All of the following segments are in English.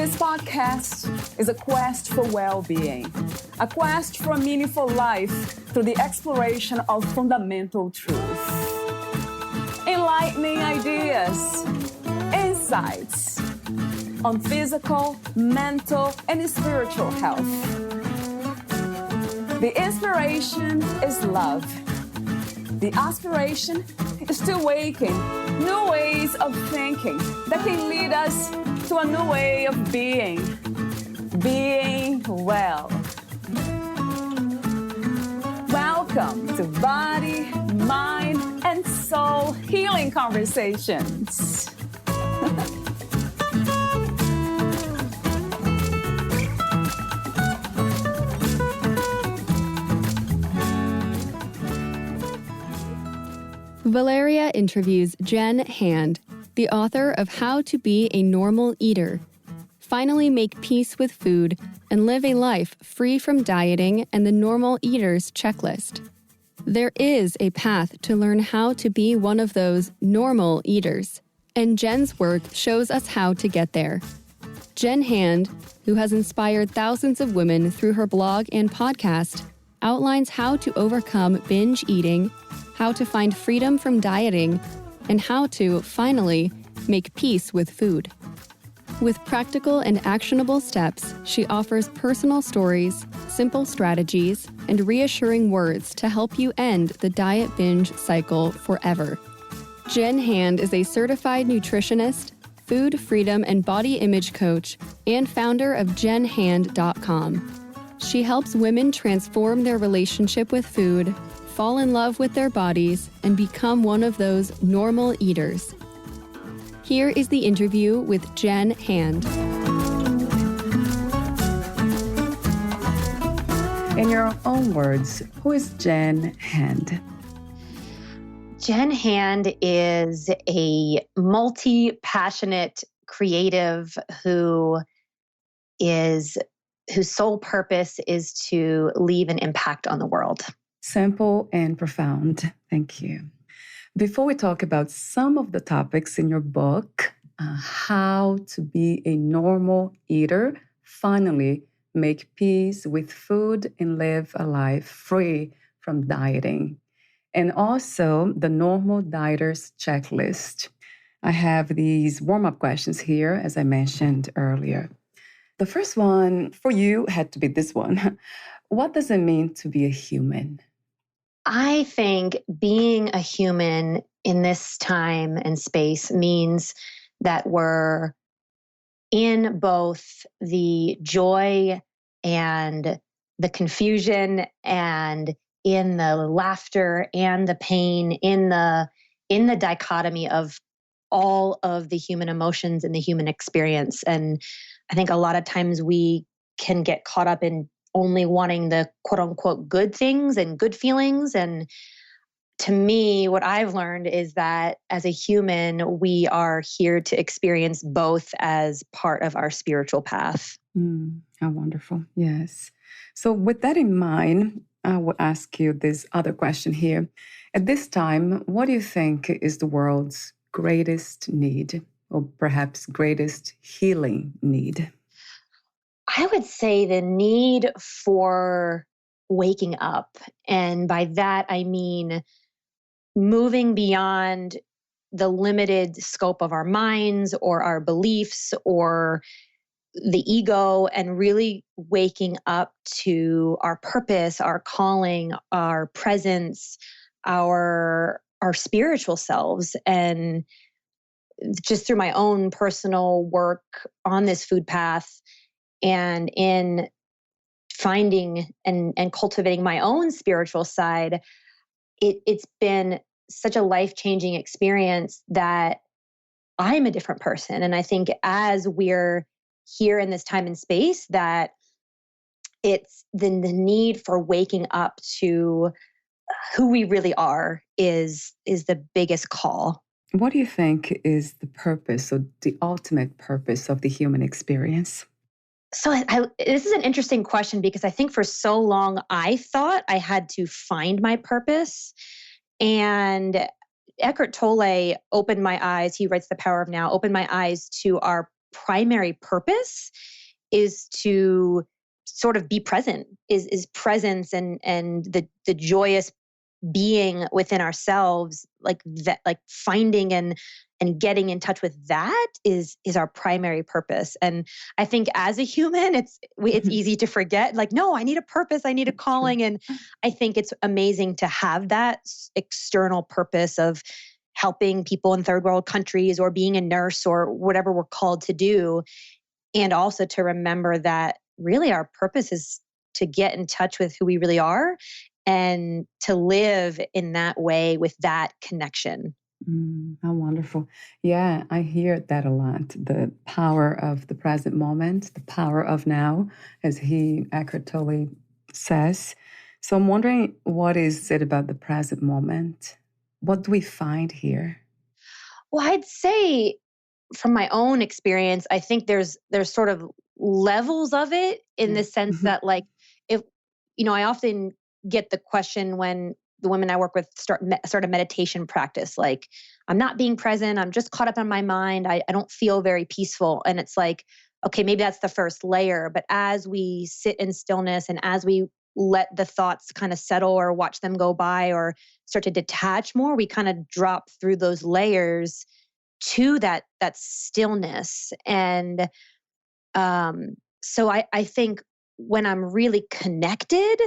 This podcast is a quest for well-being, a quest for a meaningful life through the exploration of fundamental truth. Enlightening ideas, insights on physical, mental, and spiritual health. The inspiration is love. The aspiration is to awaken new ways of thinking that can lead us to a new way of being well. Welcome to Body, Mind, and Soul Healing Conversations. Valeria interviews Jenn Hand, the author of How to Be a Normal Eater, Finally Make Peace with Food, and Live a Life Free from Dieting and the Normal Eater's Checklist. There is a path to learn how to be one of those normal eaters, and Jenn's work shows us how to get there. Jenn Hand, who has inspired thousands of women through her blog and podcast, outlines how to overcome binge eating, how to find freedom from dieting, and how to, finally, make peace with food. With practical and actionable steps, she offers personal stories, simple strategies, and reassuring words to help you end the diet binge cycle forever. Jenn Hand is a certified nutritionist, food freedom and body image coach, and founder of JennHand.com. She helps women transform their relationship with food, fall in love with their bodies, and become one of those normal eaters. Here is the interview with Jenn Hand. In your own words, who is Jenn Hand? Jenn Hand is a multi-passionate creative whose sole purpose is to leave an impact on the world. Simple and profound. Thank you. Before we talk about some of the topics in your book, How to Be a Normal Eater, Finally Make Peace with Food and Live a Life Free from Dieting, and also the Normal Dieter's Checklist, I have these warm-up questions here, as I mentioned earlier. The first one for you had to be this one. What does it mean to be a human? I think being a human in this time and space means that we're in both the joy and the confusion and in the laughter and the pain, in the dichotomy of all of the human emotions and the human experience. And I think a lot of times we can get caught up in only wanting the quote unquote good things and good feelings. And to me, what I've learned is that as a human, we are here to experience both as part of our spiritual path. How wonderful. Yes. So with that in mind, I will ask you this other question here. At this time, what do you think is the world's greatest need, or perhaps greatest healing need? I would say the need for waking up. And by that, I mean moving beyond the limited scope of our minds or our beliefs or the ego, and really waking up to our purpose, our calling, our presence, our spiritual selves. And just through my own personal work on this food path, and in finding and cultivating my own spiritual side, it's been such a life-changing experience that I'm a different person. And I think as we're here in this time and space, that it's the need for waking up to who we really are is the biggest call. What do you think is the purpose, or the ultimate purpose of the human experience? So this is an interesting question, because I think for so long I thought I had to find my purpose. And Eckhart Tolle opened my eyes. He writes The Power of Now, opened my eyes to our primary purpose is to sort of be present, is presence and the joyous being within ourselves, like that, like finding and getting in touch with that is our primary purpose. And I think as a human, it's easy to forget, like, no, I need a purpose, I need a calling. And I think it's amazing to have that external purpose of helping people in third world countries or being a nurse or whatever we're called to do. And also to remember that really our purpose is to get in touch with who we really are and to live in that way with that connection. How wonderful. Yeah, I hear that a lot. The power of the present moment, the power of now, as he Eckhart Tolle says. So I'm wondering, what is it about the present moment? What do we find here? Well, I'd say from my own experience, I think there's sort of levels of it in Yeah. the sense that, like, if I often get the question when the women I work with start a meditation practice, like, I'm not being present, I'm just caught up in my mind, I don't feel very peaceful. And it's like, okay, maybe that's the first layer, but as we sit in stillness and as we let the thoughts kind of settle or watch them go by or start to detach more, we kind of drop through those layers to that stillness. And so I think when I'm really connected,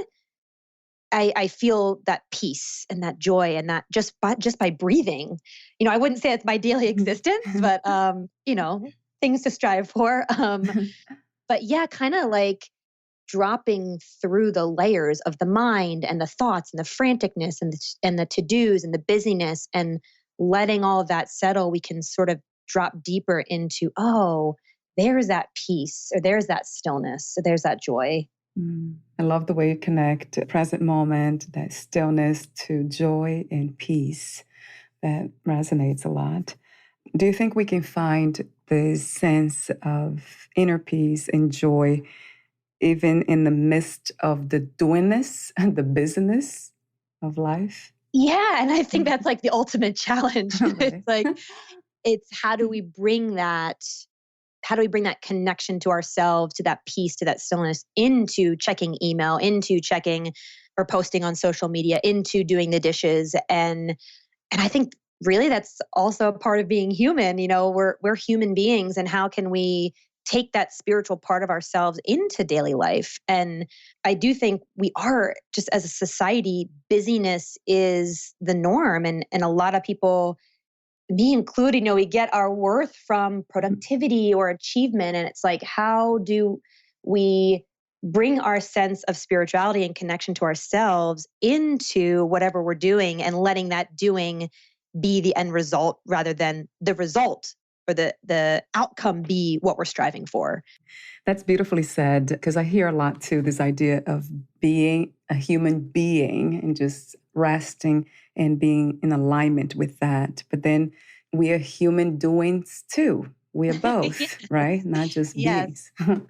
I feel that peace and that joy and that just by breathing. I wouldn't say it's my daily existence, but things to strive for. But yeah, kind of like dropping through the layers of the mind and the thoughts and the franticness and the to-dos and the busyness and letting all of that settle, we can sort of drop deeper into, oh, there's that peace, or there's that stillness, or there's that joy. I love the way you connect the present moment, that stillness, to joy and peace. That resonates a lot. Do you think we can find this sense of inner peace and joy even in the midst of the doingness and the busyness of life? Yeah, and I think that's like the ultimate challenge. Right. It's like, it's how do we bring that connection to ourselves, to that peace, to that stillness, into checking email, into checking or posting on social media, into doing the dishes. And I think really that's also a part of being human. We're human beings, and how can we take that spiritual part of ourselves into daily life? And I do think we are, just as a society, busyness is the norm. And a lot of people, me included, we get our worth from productivity or achievement. And it's like, how do we bring our sense of spirituality and connection to ourselves into whatever we're doing, and letting that doing be the end result rather than the result, or the outcome be what we're striving for? That's beautifully said, because I hear a lot too, this idea of being a human being and just resting and being in alignment with that. But then we are human doings too. We are both, right? Not just Yes. beings.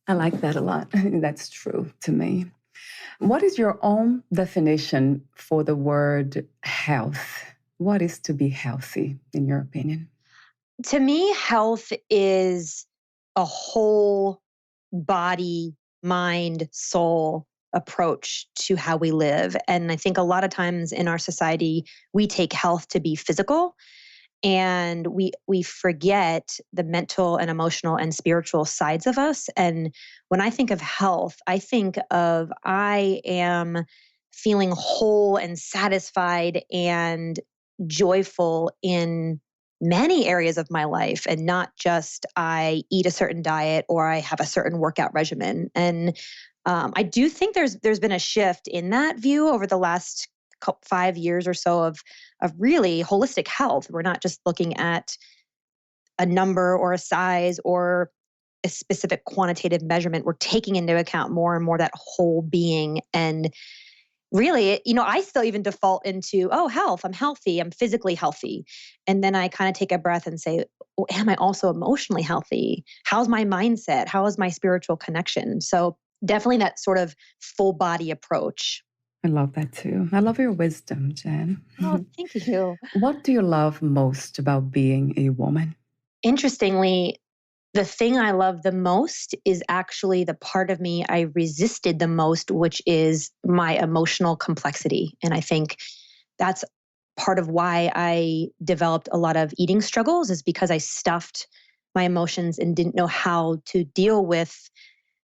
I like that a lot. That's true to me. What is your own definition for the word health? What is to be healthy, in your opinion? To me, health is a whole body, mind, soul approach to how we live. And I think a lot of times in our society, we take health to be physical, and we forget the mental and emotional and spiritual sides of us. And when I think of health, I think of, I am feeling whole and satisfied and joyful in many areas of my life, and not just I eat a certain diet or I have a certain workout regimen. And I do think there's been a shift in that view over the last 5 years or so of really holistic health. We're not just looking at a number or a size or a specific quantitative measurement. We're taking into account more and more that whole being. And really, I still even default into, oh, health, I'm healthy, I'm physically healthy. And then I kind of take a breath and say, oh, am I also emotionally healthy? How's my mindset? How is my spiritual connection? So definitely that sort of full body approach. I love that too. I love your wisdom, Jen. Oh, thank you. What do you love most about being a woman? Interestingly, The thing I love the most is actually the part of me I resisted the most, which is my emotional complexity. And I think that's part of why I developed a lot of eating struggles, is because I stuffed my emotions and didn't know how to deal with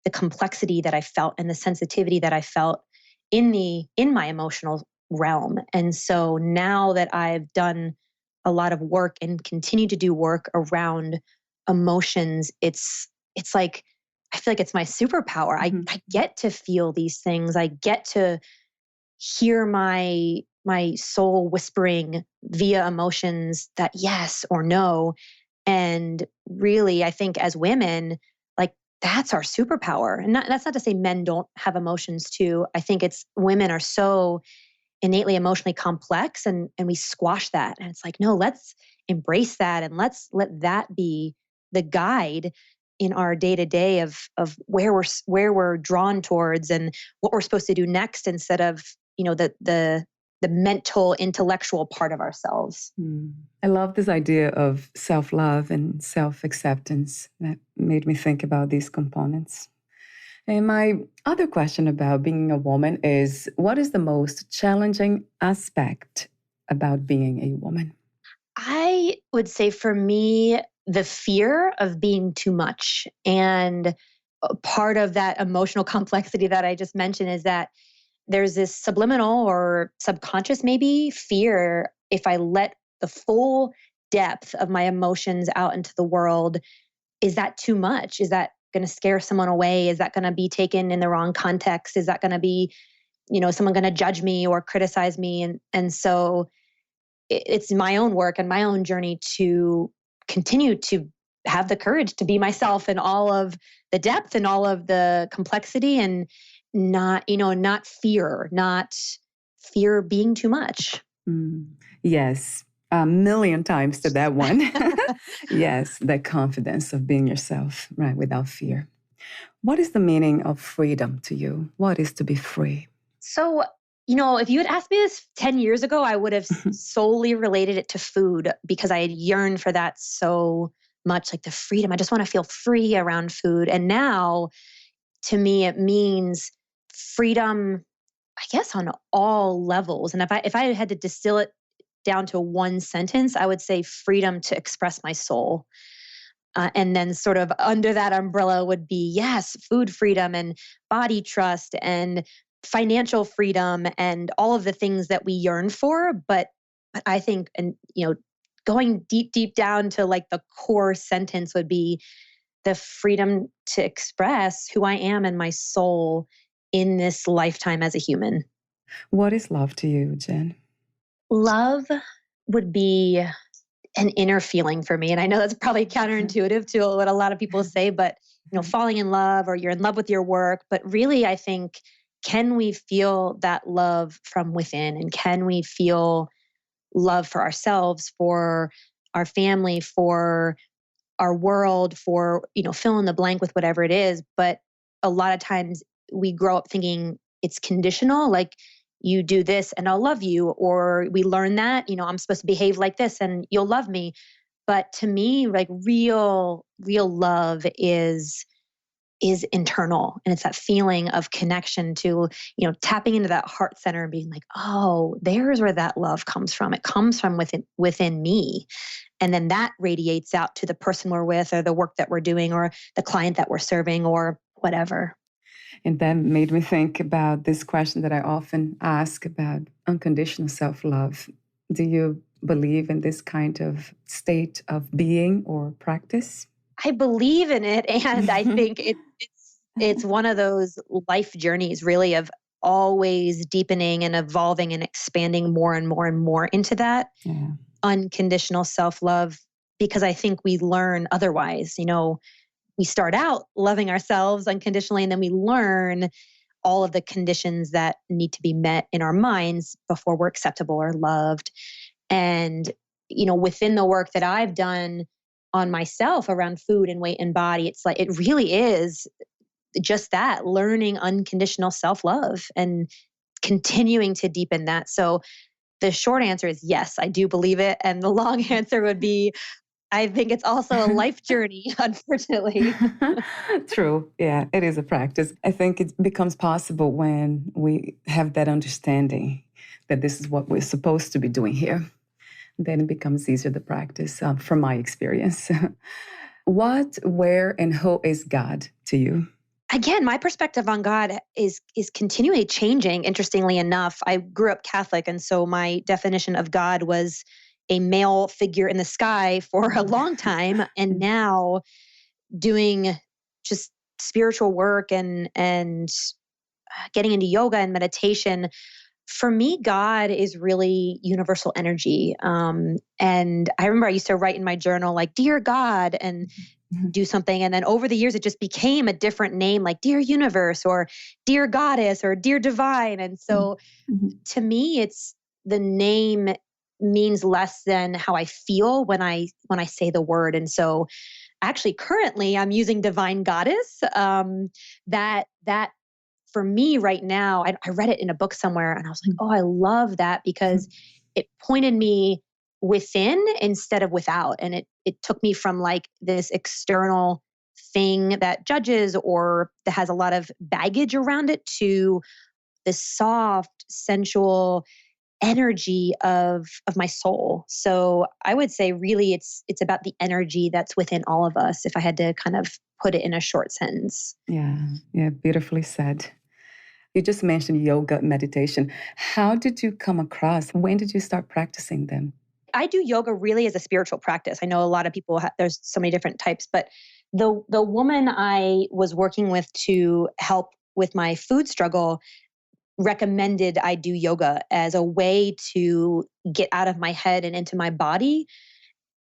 the complexity that I felt and the sensitivity that I felt in my emotional realm. And so now that I've done a lot of work and continue to do work around emotions, it's like I feel like it's my superpower. I get to feel these things. I get to hear my soul whispering via emotions that yes or no. And really, I think as women, like that's our superpower. And that's not to say men don't have emotions too. I think it's women are so innately emotionally complex, and we squash that. And it's like, no, let's embrace that and let's let that be the guide in our day to day of where we're drawn towards and what we're supposed to do next, instead of the mental intellectual part of ourselves. I love this idea of self-love and self-acceptance. That made me think about these components. And my other question about being a woman is, what is the most challenging aspect about being a woman? I would say for me, the fear of being too much. And part of that emotional complexity that I just mentioned is that there's this subliminal or subconscious, maybe, fear. If I let the full depth of my emotions out into the world, is that too much? Is that going to scare someone away? Is that going to be taken in the wrong context? Is that going to be, someone going to judge me or criticize me? And so it's my own work and my own journey to continue to have the courage to be myself in all of the depth and all of the complexity, and not fear being too much. Yes, a million times to that one. Yes, the confidence of being yourself, right, without fear. What is the meaning of freedom to you? What is to be free? So, if you had asked me this 10 years ago, I would have solely related it to food, because I had yearned for that so much, like the freedom. I just want to feel free around food. And now, to me, it means freedom, I guess, on all levels. And if I had to distill it down to one sentence, I would say freedom to express my soul. And then sort of under that umbrella would be, yes, food freedom and body trust and financial freedom and all of the things that we yearn for. But I think, and going deep down to like the core sentence would be the freedom to express who I am and my soul in this lifetime as a human. What is love to you, Jenn? Love would be an inner feeling for me. And I know that's probably counterintuitive to what a lot of people say, but falling in love, or you're in love with your work. But really, I think, can we feel that love from within? And can we feel love for ourselves, for our family, for our world, for, fill in the blank with whatever it is. But a lot of times we grow up thinking it's conditional, like you do this and I'll love you. Or we learn that, I'm supposed to behave like this and you'll love me. But to me, like real love is internal. And it's that feeling of connection to, tapping into that heart center and being like, oh, there's where that love comes from. It comes from within me. And then that radiates out to the person we're with, or the work that we're doing, or the client that we're serving, or whatever. And that made me think about this question that I often ask about unconditional self-love. Do you believe in this kind of state of being or practice? I believe in it. And I think it's one of those life journeys, really, of always deepening and evolving and expanding more and more and more into that unconditional self-love, because I think we learn otherwise. We start out loving ourselves unconditionally, and then we learn all of the conditions that need to be met in our minds before we're acceptable or loved. And, within the work that I've done on myself around food and weight and body, it's like, it really is just that, learning unconditional self-love and continuing to deepen that. So the short answer is yes, I do believe it. And the long answer would be, I think it's also a life journey, unfortunately. True. Yeah, it is a practice. I think it becomes possible when we have that understanding that this is what we're supposed to be doing here. Then it becomes easier to practice, from my experience. What, where, and who is God to you? Again, my perspective on God is continually changing. Interestingly enough, I grew up Catholic, and so my definition of God was a male figure in the sky for a long time, and now doing just spiritual work and getting into yoga and meditation. For me, God is really universal energy. And I remember I used to write in my journal, like, Dear God, and do something. And then over the years, it just became a different name, like Dear Universe or Dear Goddess or Dear Divine. And so Mhm. to me, it's the name means less than how I feel when I say the word. And so actually currently I'm using Divine Goddess. That for me right now, I read it in a book somewhere and I was like, oh, I love that because it pointed me within instead of without. And it took me from like this external thing that judges or that has a lot of baggage around it to this soft, sensual energy of my soul. So I would say really it's about the energy that's within all of us, if I had to kind of put it in a short sentence. Yeah, yeah, beautifully said. You just mentioned yoga meditation. How did you come across? When did you start practicing them? I do yoga really as a spiritual practice. I know a lot of people there's so many different types, but the woman I was working with to help with my food struggle recommended I do yoga as a way to get out of my head and into my body.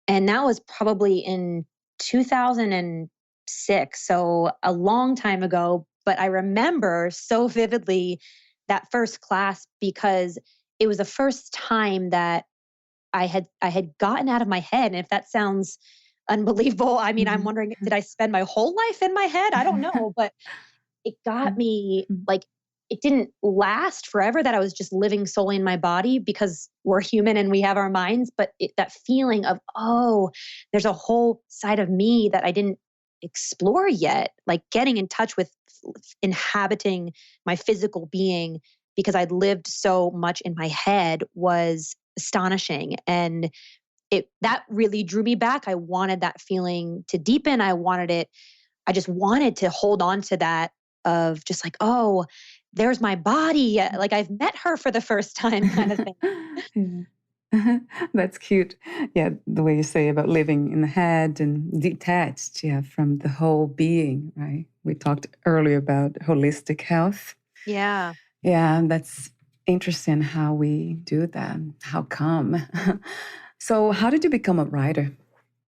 And that was probably in 2006, so a long time ago. But I remember so vividly that first class because it was the first time that I had gotten out of my head. And if that sounds unbelievable, I mean, I'm Mhm. wondering, did I spend my whole life in my head? I don't know, but it got me like it didn't last forever that I was just living solely in my body because we're human and we have our minds. But that feeling of, oh, there's a whole side of me that I didn't explore yet, like getting in touch with inhabiting my physical being because I'd lived so much in my head was astonishing. And that really drew me back. I wanted that feeling to deepen. I just wanted to hold on to that of just like, oh, there's my body. Like I've met her for the first time kind of thing. Yeah. That's cute. Yeah, the way you say about living in the head and detached, yeah, from the whole being, right? We talked earlier about holistic health. Yeah. Yeah, and that's interesting how we do that. How come? So, how did you become a writer?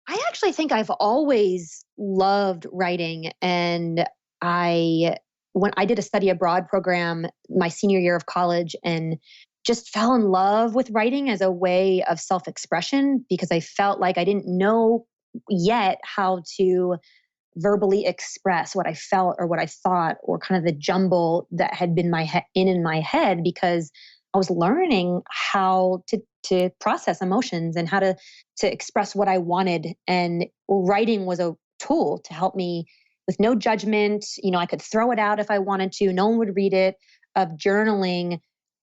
I actually think I've always loved writing. And I, when I did a study abroad program my senior year of college and just fell in love with writing as a way of self expression because I felt like I didn't know yet how to verbally express what I felt or what I thought or kind of the jumble that had been in my head because I was learning how to process emotions and how to express what I wanted. And writing was a tool to help me with no judgment. You know, I could throw it out if I wanted to. No one would read it. Of journaling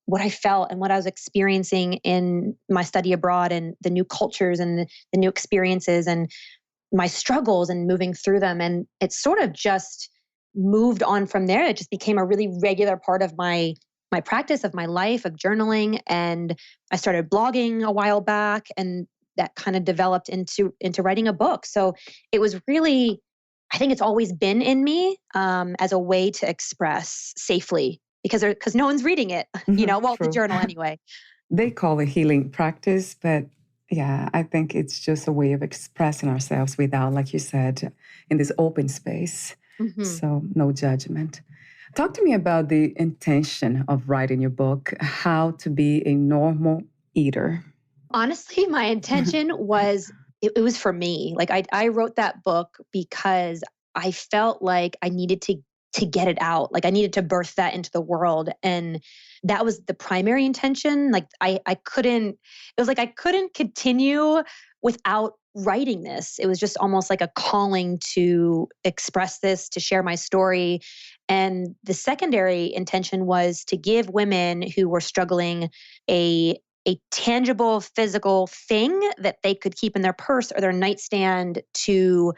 what I felt and what I was experiencing in my study abroad and the new cultures and the new experiences and my struggles and moving through them. And it sort of just moved on from there. It just became a really regular part of my practice of my life of journaling. And I started blogging a while back and that kind of developed into writing a book. So it was really, I think it's always been in me as a way to express safely because no one's reading it, well, the True. journal anyway. They call it healing practice, but yeah, I think it's just a way of expressing ourselves without, like you said, in this open space. Mhm. So, no judgment. Talk to me about the intention of writing your book, How to Be a Normal Eater. Honestly, my intention was it was for me. Like I wrote that book because I felt like I needed to get it out. Like I needed to birth that into the world. And that was the primary intention. Like I couldn't, it was like I couldn't continue without writing this. It was just almost like a calling to express this, to share my story. And the secondary intention was to give women who were struggling a tangible physical thing that they could keep in their purse or their nightstand to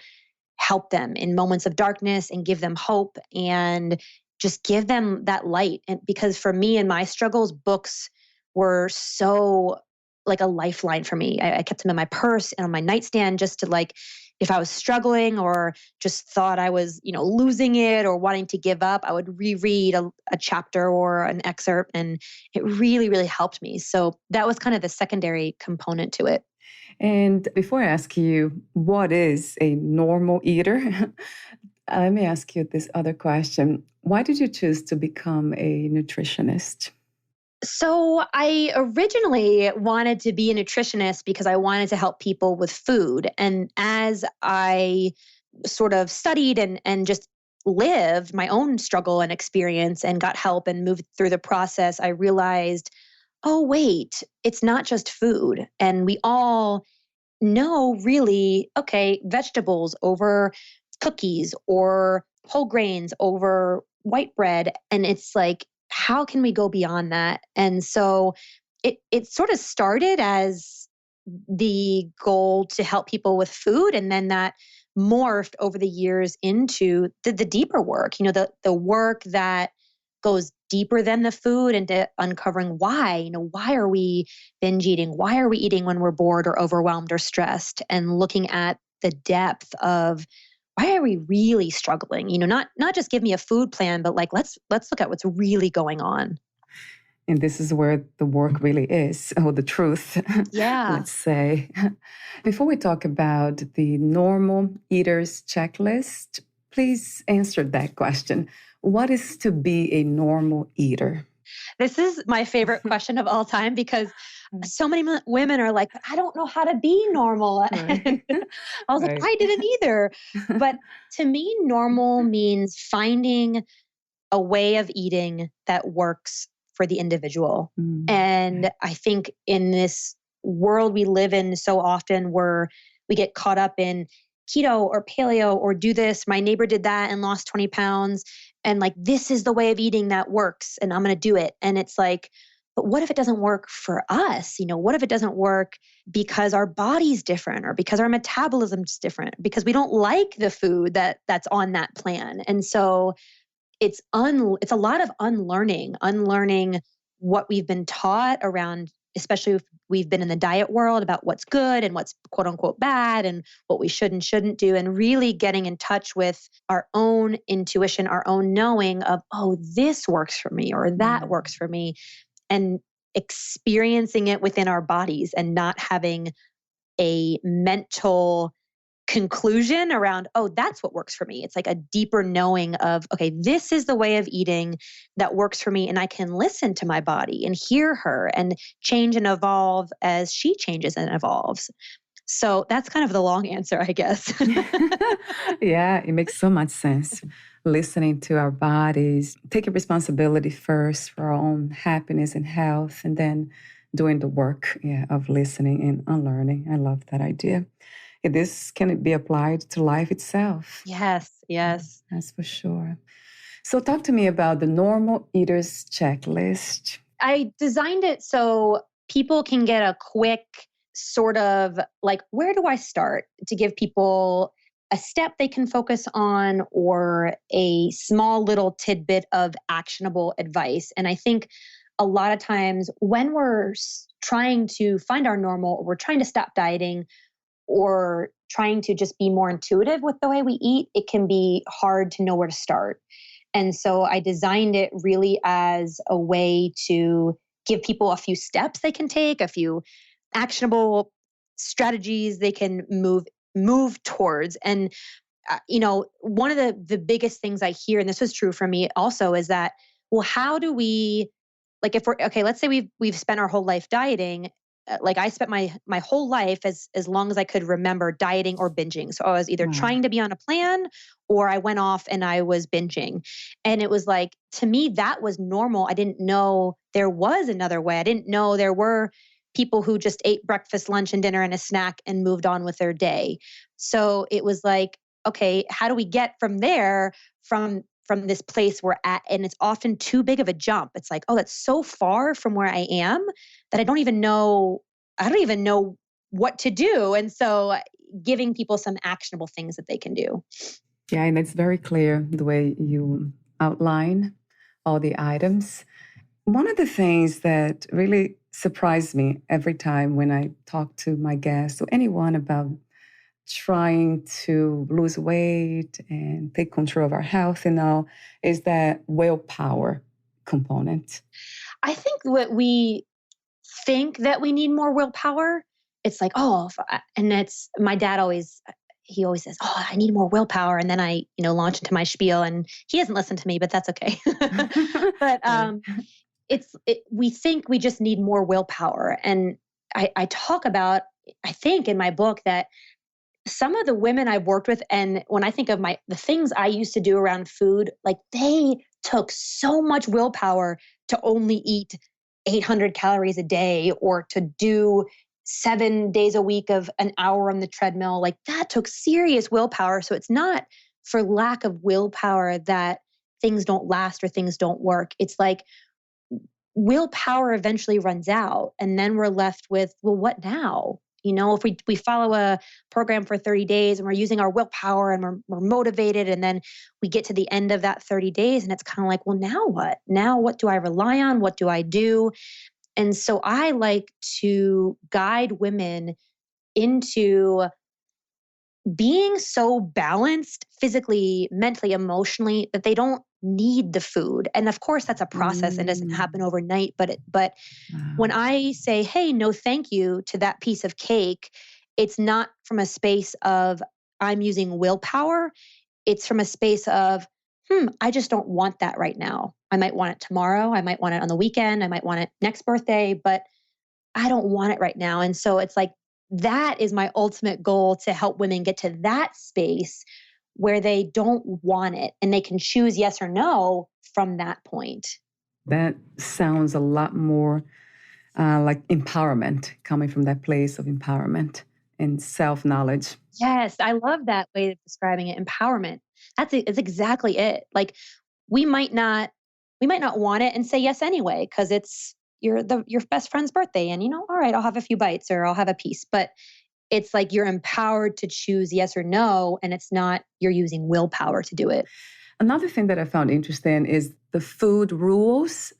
help them in moments of darkness and give them hope and just give them that light. And because for me and my struggles, books were so like a lifeline for me. I kept them in my purse and on my nightstand just to like, if I was struggling or just thought I was, losing it or wanting to give up, I would reread a chapter or an excerpt, and it really, really helped me. So that was kind of the secondary component to it. And before I ask you, what is a normal eater? Let me ask you this other question. Why did you choose to become a nutritionist? So I originally wanted to be a nutritionist because I wanted to help people with food. And as I sort of studied and just lived my own struggle and experience and got help and moved through the process, I realized, oh, wait, it's not just food. And we all know really, okay, vegetables over cookies or whole grains over white bread. And it's like, how can we go beyond that? And so it sort of started as the goal to help people with food. And then that morphed over the years into the deeper work, the work that goes deeper than the food into uncovering why, why are we binge eating? Why are we eating when we're bored or overwhelmed or stressed? And looking at the depth of why are we really struggling? Not just give me a food plan, but like let's look at what's really going on. And this is where the work really is, or the truth, Yeah. let's say. Before we talk about the normal eater's checklist, please answer that question. What is to be a normal eater? This is my favorite question of all time because so many women are like, but I don't know how to be normal. Right. I was like, Right. I didn't either. But to me, normal means finding a way of eating that works for the individual. And I think in this world we live in so often where we get caught up in keto or paleo or do this. My neighbor did that and lost 20 pounds. And like, this is the way of eating that works and I'm going to do it. And it's like, but what if it doesn't work for us? What if it doesn't work because our body's different or because our metabolism's different, because we don't like the food that's on that plan. And so it's a lot of unlearning what we've been taught around, especially if we've been in the diet world, about what's good and what's quote unquote bad and what we should and shouldn't do, and really getting in touch with our own intuition, our own knowing of, oh, this works for me or that works for me, and experiencing it within our bodies and not having a mental conclusion around, oh, that's what works for me. It's like a deeper knowing of, okay, this is the way of eating that works for me. And I can listen to my body and hear her and change and evolve as she changes and evolves. So that's kind of the long answer, I guess. Yeah, it makes so much sense. Listening to our bodies, taking responsibility first for our own happiness and health, and then doing the work of listening and unlearning. I love that idea. This can be applied to life itself. Yes. That's for sure. So talk to me about the normal eater's checklist. I designed it so people can get a quick sort of like, where do I start, to give people a step they can focus on or a small little tidbit of actionable advice. And I think a lot of times when we're trying to find our normal, or we're trying to stop dieting, or trying to just be more intuitive with the way we eat, it can be hard to know where to start. And so I designed it really as a way to give people a few steps they can take, a few actionable strategies they can move towards. And one of the biggest things I hear, and this was true for me also, is that, well, how do we, like, if we're okay, let's say we've spent our whole life dieting. Like I spent my whole life as long as I could remember dieting or binging. So I was either trying to be on a plan or I went off and I was binging. And it was like, to me, that was normal. I didn't know there was another way. I didn't know there were people who just ate breakfast, lunch, and dinner and a snack and moved on with their day. So it was like, okay, how do we get from there, from this place we're at? And it's often too big of a jump. It's like, oh, that's so far from where I am that I don't even know what to do. And so giving people some actionable things that they can do. Yeah, and it's very clear the way you outline all the items. One of the things that really surprised me every time when I talk to my guests or anyone about trying to lose weight and take control of our health and all is that willpower component. I think what we think that we need more willpower. It's like, oh, and it's my dad he always says, oh, I need more willpower. And then I, launch into my spiel and he doesn't listen to me, but that's okay. But we think we just need more willpower. And I talk about, I think in my book that some of the women I've worked with, and when I think of the things I used to do around food, like they took so much willpower to only eat 800 calories a day or to do 7 days a week of an hour on the treadmill. Like that took serious willpower. So it's not for lack of willpower that things don't last or things don't work. It's like willpower eventually runs out and then we're left with, well, what now? If we follow a program for 30 days and we're using our willpower and we're motivated, and then we get to the end of that 30 days and it's kind of like, well, now what? Now what do I rely on? What do I do? And so I like to guide women into being so balanced physically, mentally, emotionally that they don't need the food. And of course, that's a process and doesn't happen overnight. But when I say, hey, no, thank you to that piece of cake, it's not from a space of I'm using willpower. It's from a space of, I just don't want that right now. I might want it tomorrow. I might want it on the weekend. I might want it next birthday, but I don't want it right now. And so it's like, that is my ultimate goal, to help women get to that space where they don't want it and they can choose yes or no from that point. That sounds a lot more like empowerment, coming from that place of empowerment and self-knowledge. Yes, I love that way of describing it. Empowerment. It's exactly it. Like we might not want it and say yes anyway because it's your best friend's birthday, and all right, I'll have a few bites or I'll have a piece. But it's like you're empowered to choose yes or no, and it's not you're using willpower to do it. Another thing that I found interesting is the food rules.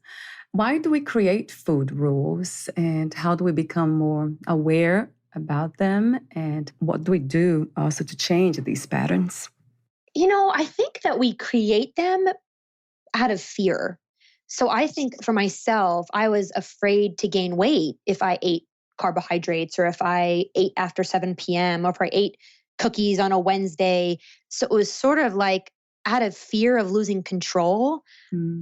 Why do we create food rules, and how do we become more aware about them, and what do we do also to change these patterns? I think that we create them out of fear. So I think for myself, I was afraid to gain weight if I ate carbohydrates or if I ate after 7 p.m. or if I ate cookies on a Wednesday. So it was sort of like out of fear of losing control,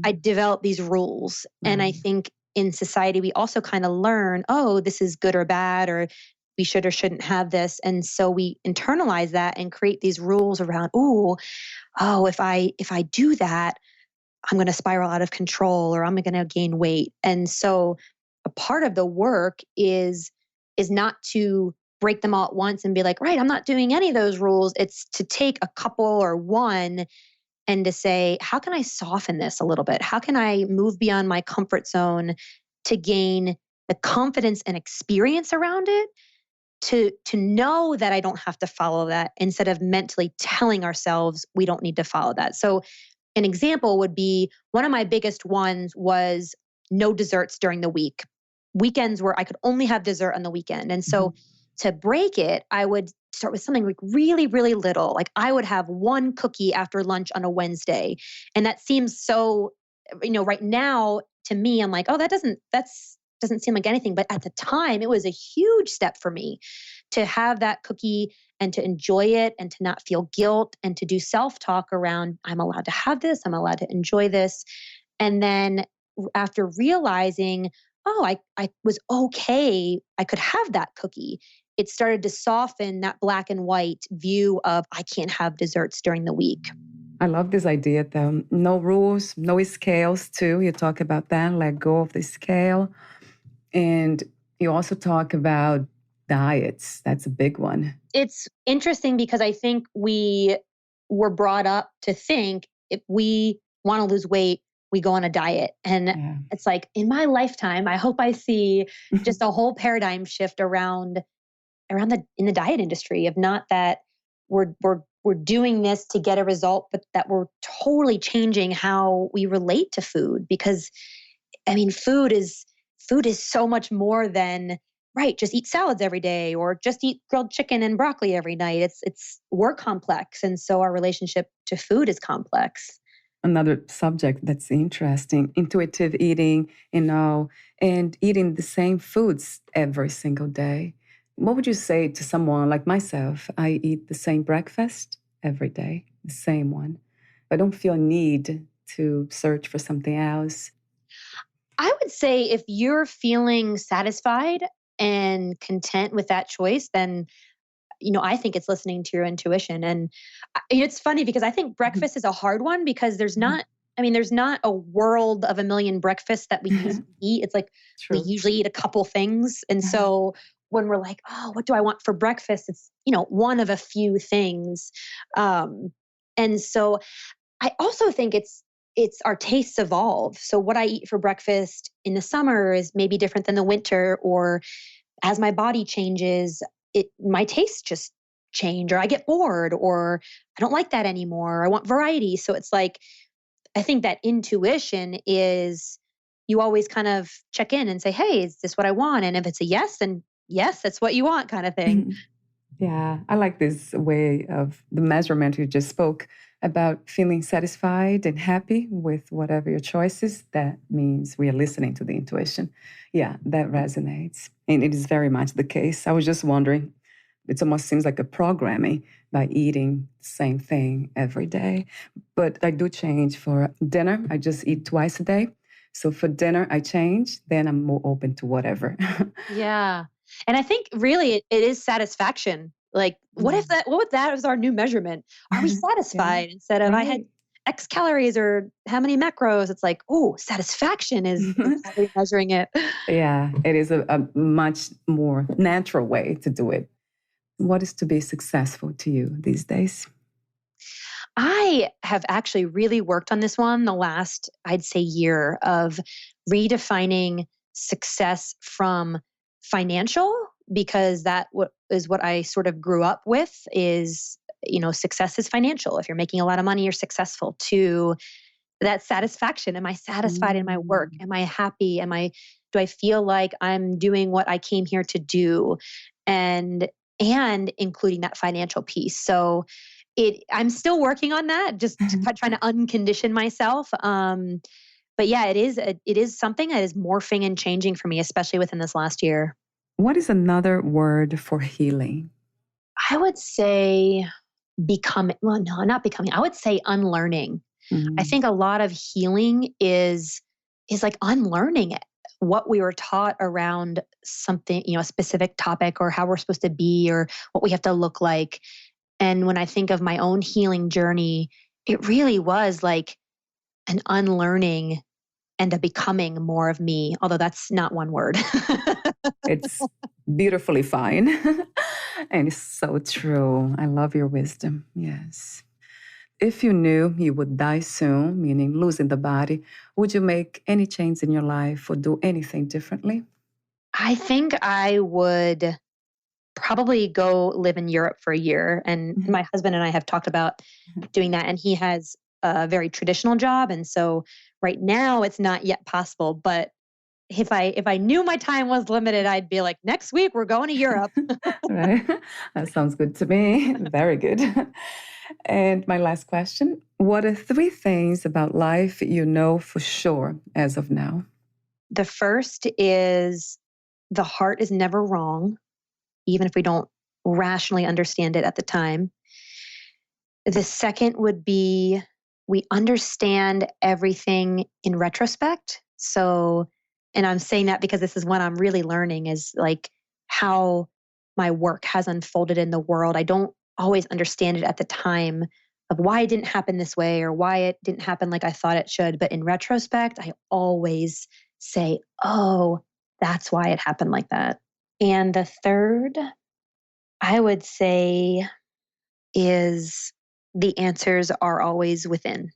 I developed these rules. And I think in society, we also kind of learn, oh, this is good or bad, or we should or shouldn't have this. And so we internalize that and create these rules around, if I do that, I'm going to spiral out of control or I'm going to gain weight. And so a part of the work is not to break them all at once and be like, right, I'm not doing any of those rules. It's to take a couple or one and to say, how can I soften this a little bit? How can I move beyond my comfort zone to gain the confidence and experience around it, to know that I don't have to follow that, instead of mentally telling ourselves we don't need to follow that. So an example would be, one of my biggest ones was no desserts during the week. Weekends where I could only have dessert on the weekend. And so to break it, I would start with something like really, really little. Like I would have one cookie after lunch on a Wednesday. And that seems so, right now to me, I'm like, oh, that doesn't seem like anything. But at the time, it was a huge step for me to have that cookie and to enjoy it and to not feel guilt and to do self-talk around, I'm allowed to have this, I'm allowed to enjoy this. And then after realizing, I was okay, I could have that cookie, it started to soften that black and white view of I can't have desserts during the week. I love this idea though. No rules, no scales too. You talk about that, let go of the scale. And You also talk about diets. That's a big one. It's interesting because I think we were brought up to think if we want to lose weight, we go on a diet. And Yeah. it's like in my lifetime, I hope I see just a whole paradigm shift around the in the diet industry of not that we're doing this to get a result, but that we're totally changing how we relate to food. Because I mean, food is so much more than right. Just eat salads every day, or just eat grilled chicken and broccoli every night. We're complex, and so our relationship to food is complex. Another subject that's interesting, intuitive eating, and eating the same foods every single day. What would you say to someone like myself? I eat the same breakfast every day, the same one. I don't feel a need to search for something else. I would say if you're feeling satisfied and content with that choice, then I think it's listening to your intuition. And it's funny because I think Mhm. breakfast is a hard one because there's Mhm. not, I mean, there's not a world of a million breakfasts that we usually eat. It's like we True. usually eat a couple things. And Uh-huh. so when we're like, oh, what do I want for breakfast? It's, one of a few things. Um, and so I also think it's our tastes evolve. So what I eat for breakfast in the summer is maybe different than the winter, or as my body changes, my tastes just change, or I get bored, or I don't like that anymore. I want variety. So it's like I think that intuition is you always kind of check in and say, "Hey, is this what I want?" And if it's a yes, then yes, that's what you want, kind of thing. Yeah, I like this way of the measurement you just spoke about feeling satisfied and happy with whatever your choice is. That means we are listening to the intuition. Yeah, that resonates. And it is very much the case. I was just wondering, it almost seems like a programming by eating the same thing every day. But I do change for dinner. I just eat twice a day. So for dinner, I change, then I'm more open to whatever. Yeah. And I think really it is satisfaction. Like, Mm. what if that was our new measurement? Are we Yeah, satisfied instead of I had right. X calories or how many macros? It's like, oh, satisfaction is how we're measuring it. Yeah, it is a much more natural way to do it. What is to be successful to you these days? I have actually really worked on this one the last, I'd say, year of redefining success from financial, because is what I sort of grew up with is, success is financial. If you're making a lot of money, you're successful, to that satisfaction. Am I satisfied in my work? Mm. Am I happy? Do I feel like I'm doing what I came here to do? And, and including that financial piece. So, I'm still working on that, just trying to uncondition myself. But yeah, it is something that is morphing and changing for me, especially within this last year. What is another word for healing? I would say becoming, well, no, not becoming. I would say unlearning. I Mm. think a lot of healing is like unlearning it, what we were taught around something, a specific topic, or how we're supposed to be, or what we have to look like. And when I think of my own healing journey, it really was like an unlearning and a becoming more of me, although that's not one word. It's beautifully fine. And it's so true. I love your wisdom. Yes. If you knew you would die soon, meaning losing the body, would you make any change in your life or do anything differently? I think I would probably go live in Europe for a year. And Mhm. my husband and I have talked about doing that. And he has a very traditional job. And so right now it's not yet possible. But if I knew my time was limited, I'd be like, next week we're going to Europe. Right? That sounds good to me. Very good. And my last question, what are three things about life you know for sure as of now? The first is the heart is never wrong, even if we don't rationally understand it at the time. The second would be we understand everything in retrospect. So, and I'm saying that because this is what I'm really learning is like how my work has unfolded in the world. I don't always understand it at the time of why it didn't happen this way or why it didn't happen like I thought it should. But in retrospect, I always say, oh, that's why it happened like that. And the third, I would say, is the answers are always within.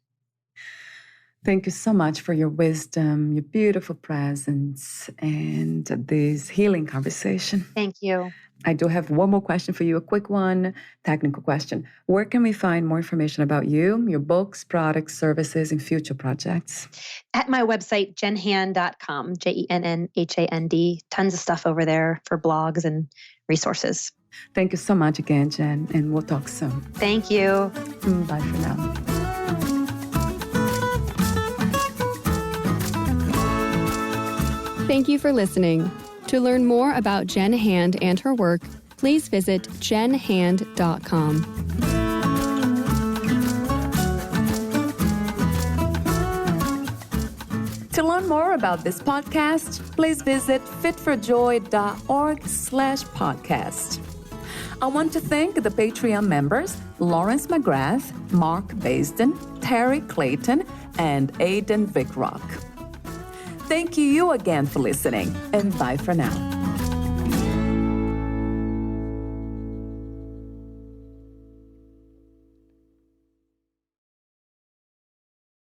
Thank you so much for your wisdom, your beautiful presence, and this healing conversation. Thank you. I do have one more question for you, a quick one, technical question. Where can we find more information about you, your books, products, services, and future projects? At my website, jennhand.com, JENNHAND. Tons of stuff over there for blogs and resources. Thank you so much again, Jen, and we'll talk soon. Thank you. Bye for now. Thank you for listening. To learn more about Jenn Hand and her work, please visit jennhand.com. To learn more about this podcast, please visit fitforjoy.org/podcast. I want to thank the Patreon members, Lawrence McGrath, Mark Basden, Terry Clayton, and Aidan Vickrock. Thank you again for listening, and bye for now.